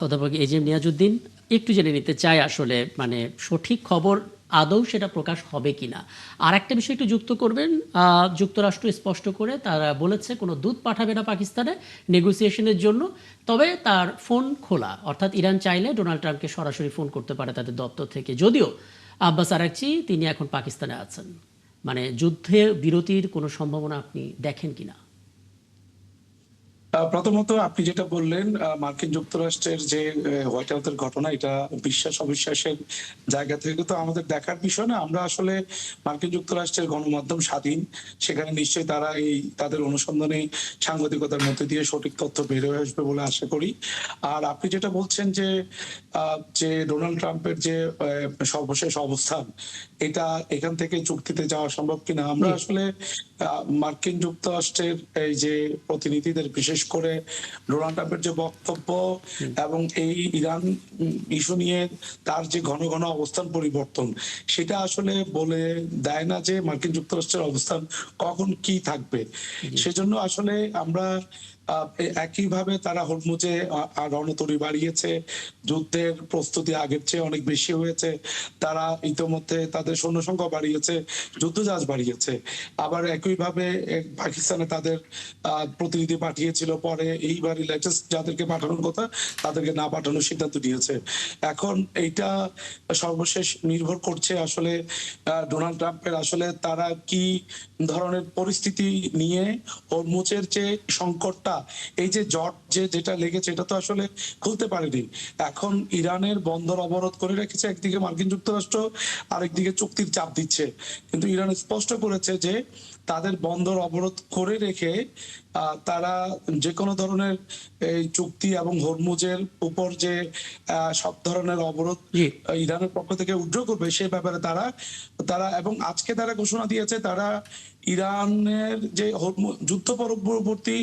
অধ্যাপক এজিএম নিয়াজউদ্দিন, একটু জেনে নিতে চাই আসলে মানে সঠিক খবর আদৌ সেটা প্রকাশ হবে কিনা। আর একটা বিষয় একটু যুক্ত করবেন, যুক্তরাষ্ট্র স্পষ্ট করে তারা বলেছে কোনো দূত পাঠাবে না পাকিস্তানে নেগোসিয়েশনের জন্য, তবে তার ফোন খোলা, অর্থাৎ ইরান চাইলে ডোনাল্ড ট্রাম্পকে সরাসরি ফোন করতে পারে তাদের দপ্তর থেকে। যদিও আব্বাস আরাকচি তিনি এখন পাকিস্তানে আছেন, মানে যুদ্ধে বিরতির কোনো সম্ভাবনা আপনি দেখেন কিনা? প্রথমত আপনি যেটা বললেন, মার্কিন যুক্তরাষ্ট্রের যে হোয়াইট হাউসের ঘটনা, এটা বিশ্বাস অবিশ্বাসের জায়গা থেকে তো আমাদের দেখার বিষয় না। আমরা আসলে মার্কিন যুক্তরাষ্ট্রের গণমাধ্যম স্বাধীন, সেখানে নিশ্চয়ই তারা এই তাদের অনুসন্ধানে সাংবাদিকতার মধ্যে দিয়ে সঠিক তথ্য বের হয়ে আসবে বলে আশা করি। আর আপনি যেটা বলছেন যে যে ডোনাল্ড ট্রাম্পের যে সর্বশেষ অবস্থান, এটা এখান থেকে চুক্তিতে যাওয়া সম্ভব কিনা, আমরা আসলে মার্কিন যুক্তরাষ্ট্রের এই যে প্রতিনিধিদের, বিশেষ করে ডোনাল্ড ট্রাম্পের যে বক্তব্য এবং এই ইরান ইস্যু নিয়ে তার যে ঘন ঘন অবস্থান পরিবর্তন, সেটা আসলে বলে দেয় না যে মার্কিন যুক্তরাষ্ট্রের অবস্থান কখন কি থাকবে। সেজন্য আসলে আমরা একইভাবে তারা হরমুজে রণতরী বাড়িয়েছে, যুদ্ধের প্রস্তুতি আগের চেয়ে অনেক বেশি হয়েছে, তারা ইতোমধ্যে তাদের সৈন্য সংখ্যা বাড়িয়েছে, যুদ্ধজাহাজ বাড়িয়েছে। আবার একইভাবে পাকিস্তানে তাদের প্রতিনিধি পাঠিয়েছিল, পরে এইবারই লেটেস্ট যাদেরকে পাঠানোর কথা তাদেরকে না পাঠানোর সিদ্ধান্ত নিয়েছে। এখন এইটা সর্বশেষ নির্ভর করছে আসলে ডোনাল্ড ট্রাম্পের, আসলে তারা কি ধরনের পরিস্থিতি নিয়ে হরমুজের যে সংকটটা, এই যে জট যেটা লেগেছে, এটা তো আসলে খুলতে পারেনি। এখন ইরানের বন্দর অবরোধ করে রেখেছে একদিকে মার্কিন যুক্তরাষ্ট্র, আরেকদিকে চুক্তির চাপ দিচ্ছে। কিন্তু ইরান স্পষ্ট করেছে যে তাদের বন্দর অবরোধ করে রেখে তারা যে কোনো ধরনের এই চুক্তি এবং হরমুজের উপর যে সব ধরনের অবরোধ জি। ইরানের পক্ষ থেকে উইথড্র করবে, সে ব্যাপারে তারা তারা এবং আজকে তারা ঘোষণা দিয়েছে তারা ইরানের যে যুদ্ধ পরবর্তী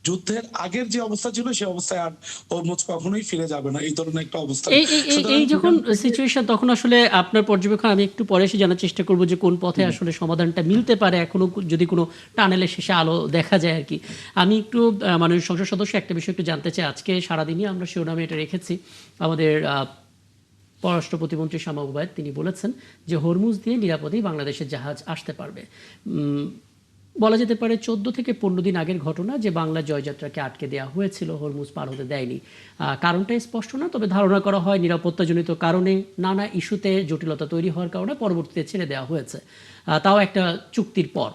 যুদ্ধের আগের যে অবস্থা ছিল, সেই অবস্থায় আর হরমুজ কখনোই ফিরে যাবে না, এই ধরনের একটা অবস্থা। এই এই এই সুতরাং এই যখন সিচুয়েশন, তখন আসলে আপনার পর্যবেক্ষণ আমি একটু পরে এসে জানার চেষ্টা করব যে কোন পথে আসলে সমাধানটা মিলতে পারে, এখনো যদি কোনো টানেলের শেষে আলো দেখা যায় আর কি। আমি একটু মাননীয় সংসদ সদস্য একটা বিষয় একটু জানতে চাই। আজকে সারাদিনই আমরা শিরোনামে এটা রেখেছি, আমাদের পররাষ্ট্র প্রতিমন্ত্রী শামা ওবায়েদ তিনি বলেছেন যে হরমুজ দিয়ে নিরাপদেই বাংলাদেশের জাহাজ আসতে পারবে। বলা যেতে পারে 14 থেকে 15 দিন আগের ঘটনা যে বাংলা জয়যাত্রাকে আটকে দেওয়া হয়েছিল, হরমুজ পার হতে দেয়নি। কারণটা স্পষ্ট না, তবে ধারণা করা হয় নিরাপত্তাজনিত কারণে, নানা ইস্যুতে জটিলতা তৈরি হওয়ার কারণে পরবর্তীতে ছেড়ে দেওয়া হয়েছে, তাও একটা চুক্তির পর।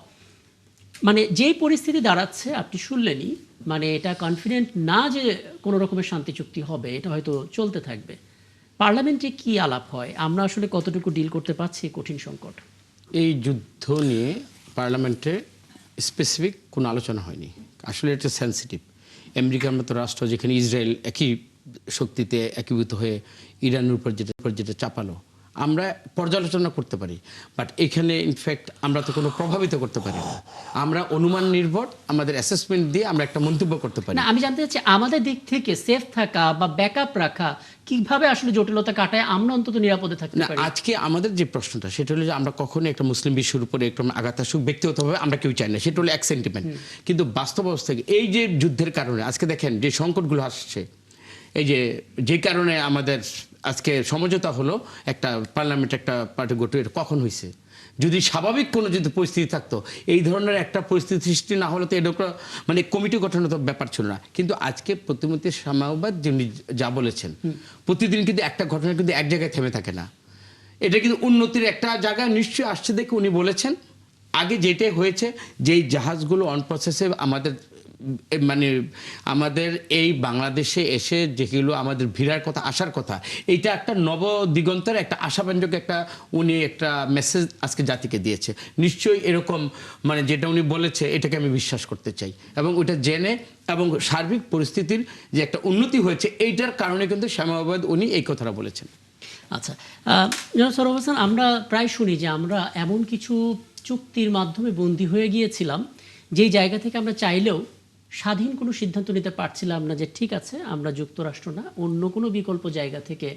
মানে যেই পরিস্থিতি দাঁড়াচ্ছে আপনি শুনলেনই, মানে এটা কনফিডেন্ট না যে কোনো রকমের শান্তি চুক্তি হবে, এটা হয়তো চলতে থাকবে। পার্লামেন্টে কি আলাপ হয়, আমরা আসলে কতটুকু ডিল করতে পারছি কঠিন সংকট? এই যুদ্ধ নিয়ে পার্লামেন্টে স্পেসিফিক কোনো আলোচনা হয়নি। আসলে এটা সেন্সিটিভ। আমেরিকার মতো রাষ্ট্র, যেখানে ইসরায়েল একই শক্তিতে একীভূত হয়ে ইরানের উপর যেটা চাপালো, আমরা পর্যালোচনা করতে পারি, বাট এখানে ইনফ্যাক্ট আমরা তো কোনো প্রভাবিত করতে পারি না। আমরা অনুমান নির্ভর আমাদের অ্যাসেসমেন্ট দিয়ে আমরা একটা মন্তব্য করতে পারি। না, আমি জানতে চাচ্ছি আমাদের দিক থেকে সেফ থাকা বা ব্যাকআপ রাখা, কিভাবে আসলে জটিলতা কাটায় আমরা অন্তত নিরাপদে থাকতে না, পারি। আজকে আমাদের যে প্রশ্নটা সেটা হলো যে আমরা কখনোই একটা মুসলিম বিশ্বের উপরে একটু আঘাত আসুক ব্যক্তিগতভাবে আমরা কেউ চাই না, সেটা হলো এক সেন্টিমেন্ট। কিন্তু বাস্তব অবস্থায় এই যে যুদ্ধের কারণে আজকে দেখেন যে সংকটগুলো আসছে, এই যে কারণে আমাদের আজকে সমঝোতা হলো একটা পার্লামেন্টে একটা পার্টি গঠন, এটা কখন হয়েছে? যদি স্বাভাবিক কোনো যদি পরিস্থিতি থাকতো, এই ধরনের একটা পরিস্থিতি সৃষ্টি না হলে তো এটা মানে কমিটি গঠনের তো ব্যাপার ছিল না। কিন্তু আজকে প্রতিমন্ত্রী শামা ওবায়েদ যিনি যা বলেছেন, প্রতিদিন কিন্তু একটা ঘটনা কিন্তু এক জায়গায় থেমে থাকে না। এটা কিন্তু উন্নতির একটা জায়গায় নিশ্চয়ই আসছে দেখে উনি বলেছেন। আগে যেটাই হয়েছে, যেই জাহাজগুলো অন প্রসেসে মানে আমাদের এই বাংলাদেশে এসে যেগুলো আমাদের ভিড়ার কথা, আসার কথা, এইটা একটা নব দিগন্তের একটা আশাব্যঞ্জক একটা উনি একটা মেসেজ আজকে জাতিকে দিয়েছে। নিশ্চয়ই এরকম মানে যেটা উনি বলেছে এটাকে আমি বিশ্বাস করতে চাই, এবং ওইটা জেনে এবং সার্বিক পরিস্থিতির যে একটা উন্নতি হয়েছে এইটার কারণে কিন্তু শামা ওবায়েদ উনি এই কথাটা বলেছেন। আচ্ছা, জনাব সরওয়ার হোসেন, আমরা প্রায় শুনি যে আমরা এমন কিছু চুক্তির মাধ্যমে বন্দী হয়ে গিয়েছিলাম যেই জায়গা থেকে আমরা চাইলেও স্বাধীন কোনো সিদ্ধান্ত নিতে পারছিলাম না যে ঠিক আছে আমরা যুক্তরাষ্ট্র না অন্য কোনো বিকল্প জায়গা থেকে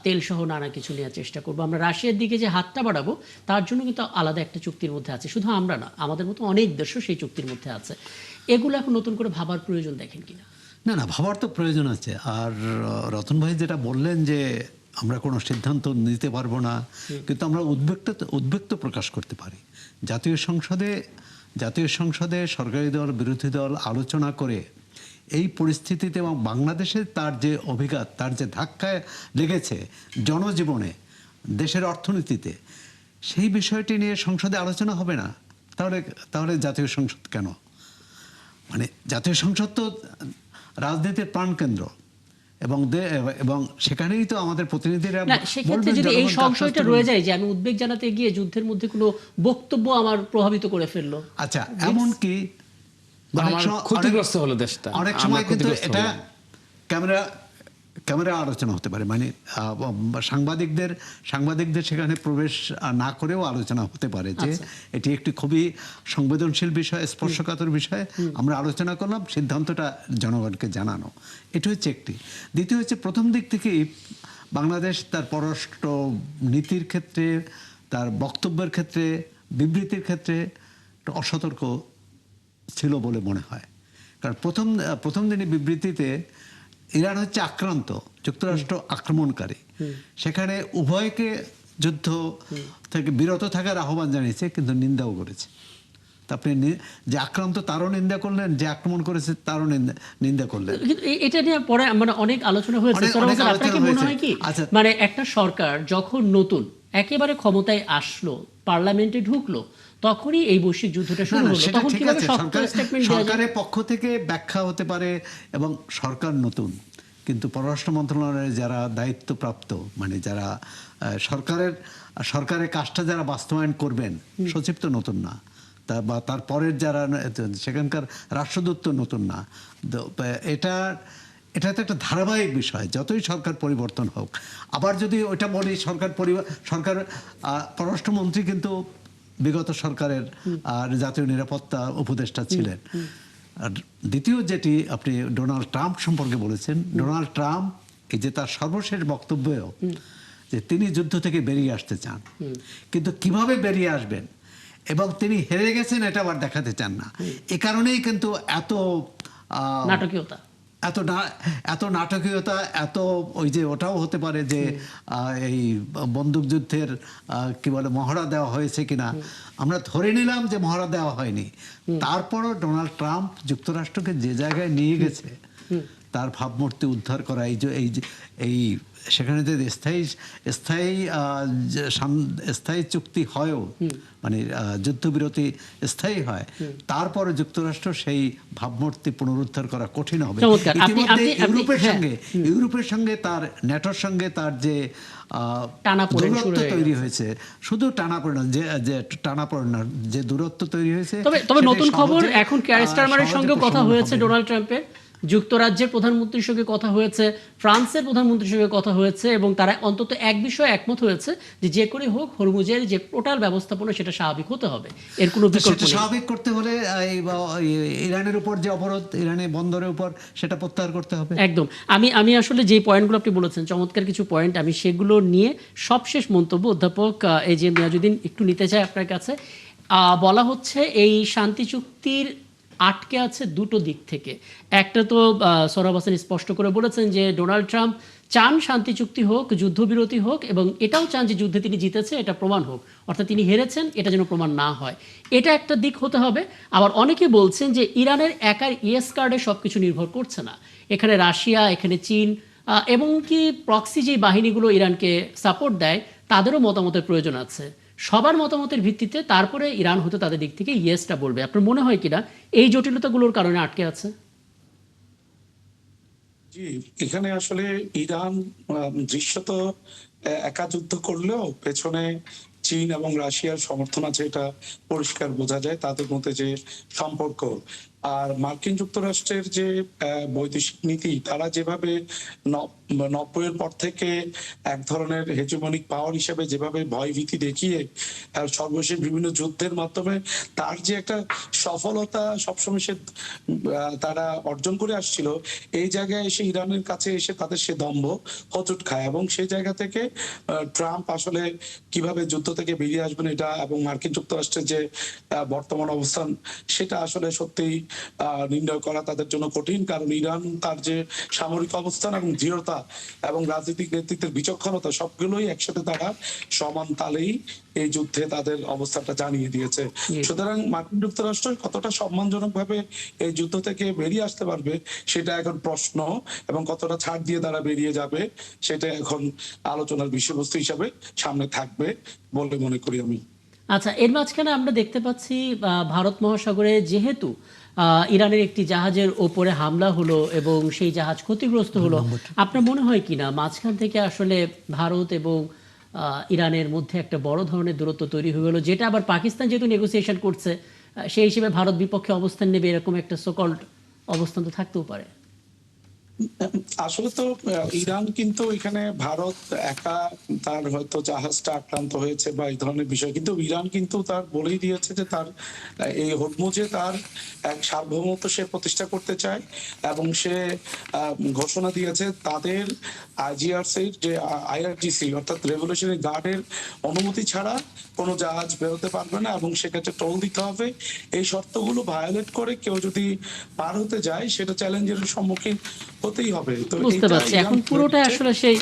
তেলসহ নানা কিছু নেওয়ার চেষ্টা করবো, আমরা রাশিয়ার দিকে যে হাতটা বাড়াবো তার জন্য কিন্তু আলাদা একটা চুক্তির মধ্যে আছে। শুধু আমরা না, আমাদের মতো অনেক দেশও সেই চুক্তির মধ্যে আছে। এগুলো এখন নতুন করে ভাবার প্রয়োজন দেখেন কিনা? না না, ভাবার তো প্রয়োজন আছে। আর রতন ভাই যেটা বললেন যে আমরা কোনো সিদ্ধান্ত নিতে পারবো না, কিন্তু আমরা উদ্বেগ প্রকাশ করতে পারি। জাতীয় সংসদে সরকারি দল বিরোধী দল আলোচনা করে এই পরিস্থিতিতে এবং বাংলাদেশে তার যে অভিঘাত, তার যে ধাক্কায় লেগেছে জনজীবনে, দেশের অর্থনীতিতে, সেই বিষয়টি নিয়ে সংসদে আলোচনা হবে না, তাহলে জাতীয় সংসদ কেন? মানে জাতীয় সংসদ তো রাজনীতির প্রাণকেন্দ্র, এবং সেখানেই তো আমাদের প্রতিনিধিরা না, সেক্ষেত্রে যদি এই সংশয়টা রয়ে যায় যে আমি উদ্বেগ জানাতে গিয়ে যুদ্ধের মধ্যে কোনো বক্তব্য আমার প্রভাবিত করে ফেললো। আচ্ছা, এমনকি ক্ষতিগ্রস্ত হলো দেশটা, অনেক সময় কিন্তু এটা ক্যামেরা আলোচনা হতে পারে, মানে সাংবাদিকদের সেখানে প্রবেশ না করেও আলোচনা হতে পারে যে এটি একটি খুবই সংবেদনশীল বিষয়, স্পর্শকাতর বিষয়, আমরা আলোচনা করলাম, সিদ্ধান্তটা জনগণকে জানানো। এটা হচ্ছে একটি। দ্বিতীয় হচ্ছে, প্রথম দিক থেকেই বাংলাদেশ তার পররাষ্ট্র নীতির ক্ষেত্রে, তার বক্তব্যের ক্ষেত্রে, বিবৃতির ক্ষেত্রে একটু অসতর্ক ছিল বলে মনে হয়। কারণ প্রথম দিনের বিবৃতিতে ইরান হচ্ছে আক্রান্ত, যুক্তরাষ্ট্র আক্রমণকারী, সেখানে উভয়কে যুদ্ধ থেকে বিরত থাকার আহ্বান জানিয়েছে, কিন্তু নিন্দাও করেছে। আপনি যে আক্রান্ত তারও নিন্দা করলেন, যে আক্রমণ করেছে তারও নিন্দা করলেন। এটা নিয়ে পরে মানে অনেক আলোচনা হয়েছে। আপনাকে মনে হয় কি, মানে একটা সরকার যখন নতুন একেবারে ক্ষমতায় আসলো, পার্লামেন্টে ঢুকলো, তখনই এই বৈশ্বিক যুদ্ধটা শুরু হলো, তখন কিভাবে সরকারের পক্ষ থেকে ব্যাখ্যা হতে পারে, এবং সরকার নতুন, কিন্তু পররাষ্ট্র মন্ত্রণালয়ে যারা দায়িত্বপ্রাপ্ত, মানে যারা সরকারের কাজটা যারা বাস্তবায়ন করবেন, সচিব তো নতুন না, বা তারপরের যারা সেখানকার রাষ্ট্রদূত তো নতুন না। এটা তো একটা ধারাবাহিক বিষয়, যতই সরকার পরিবর্তন হোক। আবার যদি ওইটা বলি, সরকার পররাষ্ট্রমন্ত্রী কিন্তু বিগত সরকারের জাতীয় নিরাপত্তা উপদেষ্টা ছিলেন। আর দ্বিতীয় যেটি আপনি ডোনাল্ড ট্রাম্প সম্পর্কে বলেছেন, ডোনাল্ড ট্রাম্প এই যে তার সর্বশেষ বক্তব্যেও যে তিনি যুদ্ধ থেকে বেরিয়ে আসতে চান, কিন্তু কিভাবে বেরিয়ে আসবেন এবং তিনি হেরে গেছেন এটা আবার দেখাতে চান না। এ কারণেই কিন্তু এত নাটকীয়তা, এত ওই যে ওটাও হতে পারে যে এই বন্দুকযুদ্ধের কি বলে মহড়া দেওয়া হয়েছে কিনা, আমরা ধরে নিলাম যে মহড়া দেওয়া হয়নি, তারপরও ডোনাল্ড ট্রাম্প যুক্তরাষ্ট্রকে যে জায়গায় নিয়ে গেছে, তার ভাবমূর্তি উদ্ধার করা, এই সেখানে যে স্থায়ী চুক্তি হয়ও, মানে যুদ্ধবিরতি স্থায়ী হয়, তারপরে যুক্তরাষ্ট্র সেই ভাবমূর্তি পুনরুদ্ধার করা কঠিন হবে। ইতিমধ্যে ইউরোপের সঙ্গে তার ন্যাটোর সঙ্গে তার যে দূরত্ব তৈরি হয়েছে, শুধু টানাপোড়েন যে দূরত্ব তৈরি হয়েছে। তবে নতুন খবর, এখন কেয়ার স্টারমারের সঙ্গে কথা হয়েছে ডোনাল্ড ট্রাম্পের, যুক্তরাজ্যের প্রধানমন্ত্রীর সঙ্গে কথা হয়েছে, ফ্রান্সের প্রধানমন্ত্রীর সঙ্গে কথা হয়েছে, এবং তারা অন্তত এক বিষয়ে একমত হয়েছে যে যে করে হোক হরমুজের যে টোটাল ব্যবস্থাপনা সেটা স্বাভাবিক হতে হবে, এর কোনো বিকল্প নেই। স্বাভাবিক করতে হলে ইরানের উপর যে অবরোধ, ইরানের বন্দরের উপর, সেটা প্রত্যাহার করতে হবে। একদম। আমি আসলে যে পয়েন্টগুলো আপনি বলেছেন, চমৎকার কিছু পয়েন্ট, আমি সেগুলো নিয়ে সবশেষ মন্তব্য অধ্যাপক এই যে মিয়াজউদ্দিন একটু নিতে চাই আপনার কাছে। বলা হচ্ছে এই শান্তি চুক্তির আটকে আছে দুটো দিক থেকে। একটা তো সোহরাব হোসেন স্পষ্ট করে বলেছেন যে ডোনাল্ড ট্রাম্প চান শান্তি চুক্তি হোক, যুদ্ধবিরতি হোক, এবং এটাও চান যে যুদ্ধে তিনি জিতেছে এটা প্রমাণ হোক, অর্থাৎ তিনি হেরেছেন এটা যেন প্রমাণ না হয়, এটা একটা দিক হতে হবে। আবার অনেকে বলছেন যে ইরানের একার ইয়েস কার্ডে সব কিছু নির্ভর করছে না, এখানে রাশিয়া, এখানে চীন, এবং কি প্রক্সি যে বাহিনীগুলো ইরানকে সাপোর্ট দেয় তাদেরও মতামতের প্রয়োজন আছে। সবার মতামতের ভিত্তিতে তারপরে ইরান হতে তাদের দিক থেকে ইয়েসটা বলবে। আপনার মনে হয় কিনা এই জটিলতাগুলোর কারণে আটকে আছে? জি, এখানে আসলে ইরান দৃশ্যত একা যুদ্ধ করলেও পেছনে চীন এবং রাশিয়ার সমর্থন আছে, এটা পরিষ্কার বোঝা যায় তাদের মধ্যে যে সম্পর্ক। আর মার্কিন যুক্তরাষ্ট্রের যে বৈদেশিক নীতি, তারা যেভাবে 90-এর পর থেকে এক ধরনের হেজমনিক পাওয়ার হিসেবে যেভাবে ভয়ভীতি দেখিয়ে সর্বশেষ বিভিন্ন যুদ্ধের মাধ্যমে তার যে একটা সফলতা সবসময় সে তারা অর্জন করে আসছিল, এই জায়গায় এসে ইরানের কাছে এসে তাদের সে দম্ভ হোঁচট খায় এবং সেই জায়গা থেকে ট্রাম্প আসলে কিভাবে যুদ্ধ থেকে বেরিয়ে আসবেন এটা এবং মার্কিন যুক্তরাষ্ট্রের যে বর্তমান অবস্থান সেটা আসলে সত্যিই নির্ণয় করা তাদের জন্য কঠিন, কারণ ইরান তার যে সামরিক অবস্থান এবং দৃঢ়তা এবং রাজনৈতিক নেতৃত্বের বিচক্ষণতা সবগুলোই একসাথে তারা সমান তালেই এই যুদ্ধে তাদের অবস্থানটা জানিয়ে দিয়েছে। সুতরাং মার্কিন যুক্তরাষ্ট্র কতটা সম্মানজনকভাবে এই যুদ্ধ থেকে বেরিয়ে আসতে পারবে সেটা এখন প্রশ্ন, এবং কতটা ছাড় দিয়ে তারা বেরিয়ে যাবে সেটা এখন আলোচনার বিষয়বস্তু হিসাবে সামনে থাকবে বলে মনে করি আমি। আচ্ছা, এর মাঝখানে আমরা দেখতে পাচ্ছি ভারত মহাসাগরে যেহেতু ইরানের একটি জাহাজের ওপরে হামলা হলো এবং সেই জাহাজ ক্ষতিগ্রস্ত হলো, আপনার মনে হয় কিনা মাঝখান থেকে আসলে ভারত এবং ইরানের মধ্যে একটা বড় ধরনের দূরত্ব তৈরি হয়ে গেল, যেটা আবার পাকিস্তান যেহেতু নেগোসিয়েশন করছে সেই হিসেবে ভারত বিপক্ষে অবস্থান নেবে, এরকম একটা সোকল্ড অবস্থান তো থাকতেও পারে? আসলে তো ইরান কিন্তু এখানে ভারত একা তার হয়তো জাহাজটা আক্রান্ত হয়েছে বা এই ধরনের বিষয়, কিন্তু ইরান কিন্তু তার বলেই দিয়েছে যে তার এই হরমুজে তার এক সার্বভৌমত্ব সে প্রতিষ্ঠা করতে চায় এবং সে ঘোষণা দিয়েছে তাদের আইজিআরসির যে আইআরজিসি অর্থাৎ রেভলিউশনারি গার্ডের অনুমতি ছাড়া কোনো জাহাজ বেরোতে পারবে না এবং সেক্ষেত্রে টোল দিতে হবে। এই শর্তগুলো ভায়োলেট করে কেউ যদি পার হতে যায় সেটা চ্যালেঞ্জের সম্মুখীন হতেই হবে। তো বুঝতে এটা পারছি, ইরান এখন পুরোটা আসলে সেই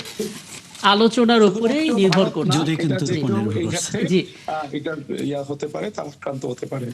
আলোচনার উপরেই নির্ভর করছে। যদি কিন্তু এটা যে কেউ নির্ভর এই করছে। ক্ষেত্রে জি। এটা হতে পারে, তার আক্রান্ত হতে পারে।